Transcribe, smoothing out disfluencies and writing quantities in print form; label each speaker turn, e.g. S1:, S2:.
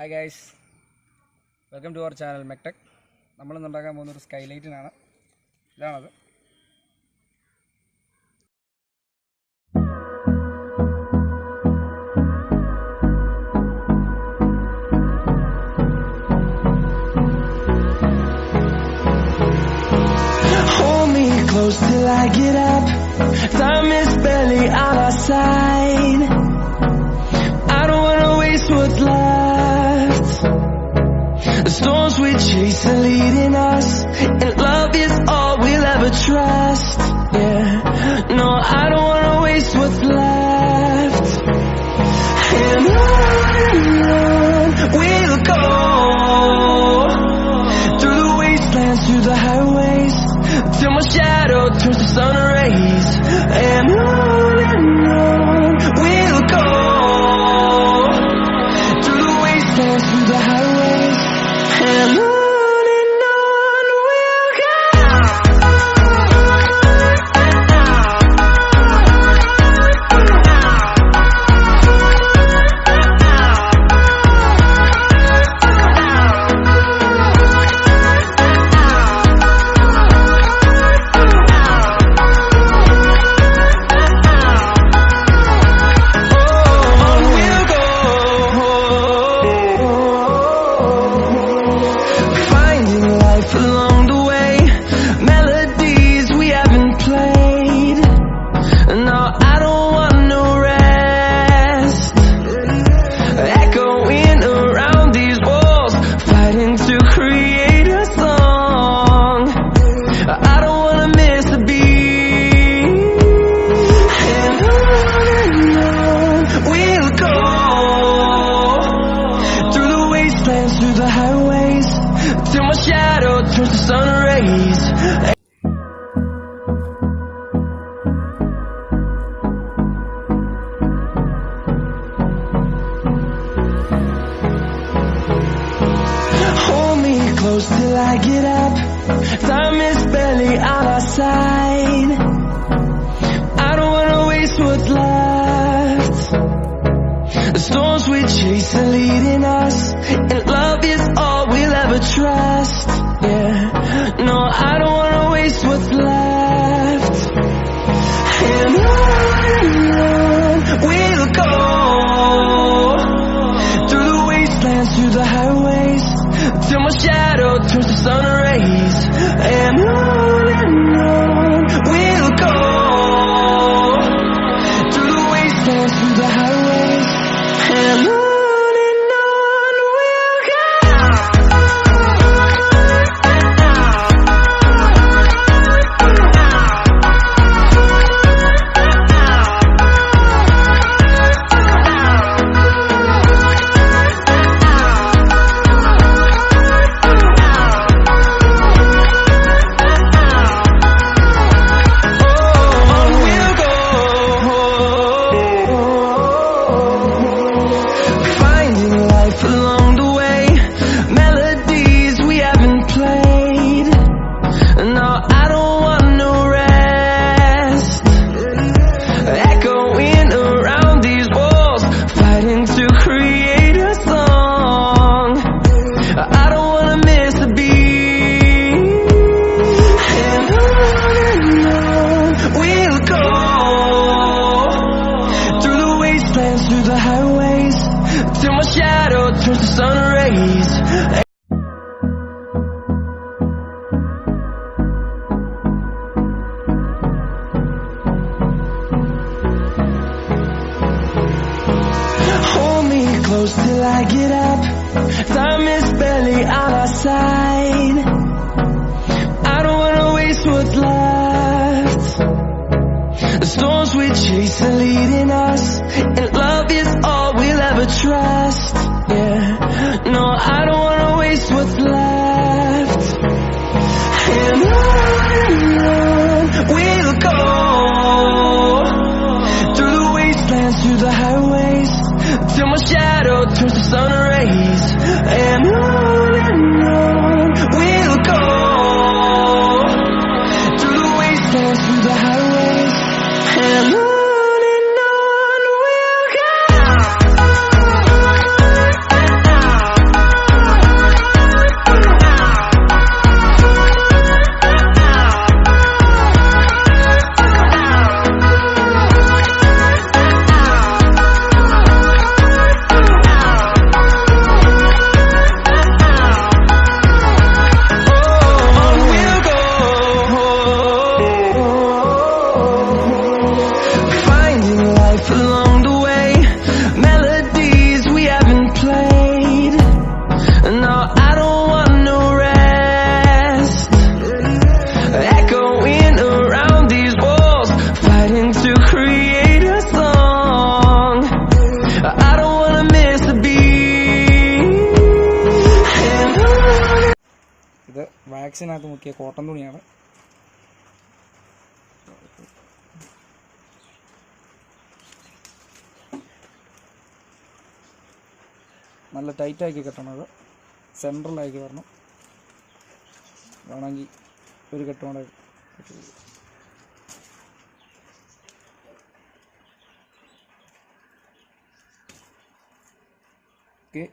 S1: Hi guys, welcome to our channel MechTech. നമ്മൾ ഇന്ന് ഉണ്ടാക്കാൻ പോകുന്ന ഒരു സ്കൈലൈറ്റിനാണ്. ഇതാണത്.
S2: Hold me close till I get up. Time is barely on our side. I don't wanna waste what's left. The storms we chase are leading us, and love is all we'll ever trust. Yeah, no, I don't wanna waste what's left. And on we'll go, through the wastelands, through the highways, till my shadow turns to sun rays. And on we'll go, through the wastelands, through the highways, and on we'll go. Along the way, melodies we haven't played. No, I don't want no rest. Echoing around these walls, fighting to create a song. I don't wanna miss a beat. And on we'll go, through the wastelands, through the highways, till my shadow turns to sun rays. Hold me close till I get up. Time is barely on our side. I don't wanna waste what's left. The storms we chase are leading us, and love is all we'll ever trust. Yeah, no, I don't wanna waste what's left. And on we'll go, through the wastelands, through the highways, till my shadow turns to sun rays. And on we'll go, through the wastelands, through the highways, and on. Along the way, melodies we haven't played. No, I don't want no rest. Echoing around these walls, fighting to create a song. I don't wanna miss a beat. And on we'll go, through the wastelands, through the highways, till my shadow turns to sun rays. Hold me close till I get up. Time is barely on our side. I don't wanna waste what's left. The storms we chase are leading us, and love is all we'll ever trust. Yeah, no, I don't wanna waste what's left. And on we'll go, through the wastelands, through the highways, till my shadow turns to sun rays. And on we'll go, through the wastelands, through the highways, and on we'll go.
S1: വാക്സിനകത്ത് മുക്കിയ cotton തുണിയാണ്. നല്ല ടൈറ്റാക്കി കെട്ടണത്, സെൻട്രലാക്കി വരണം. വേണമെങ്കിൽ ഒരു കെട്ടുകൊണ്ട് okay.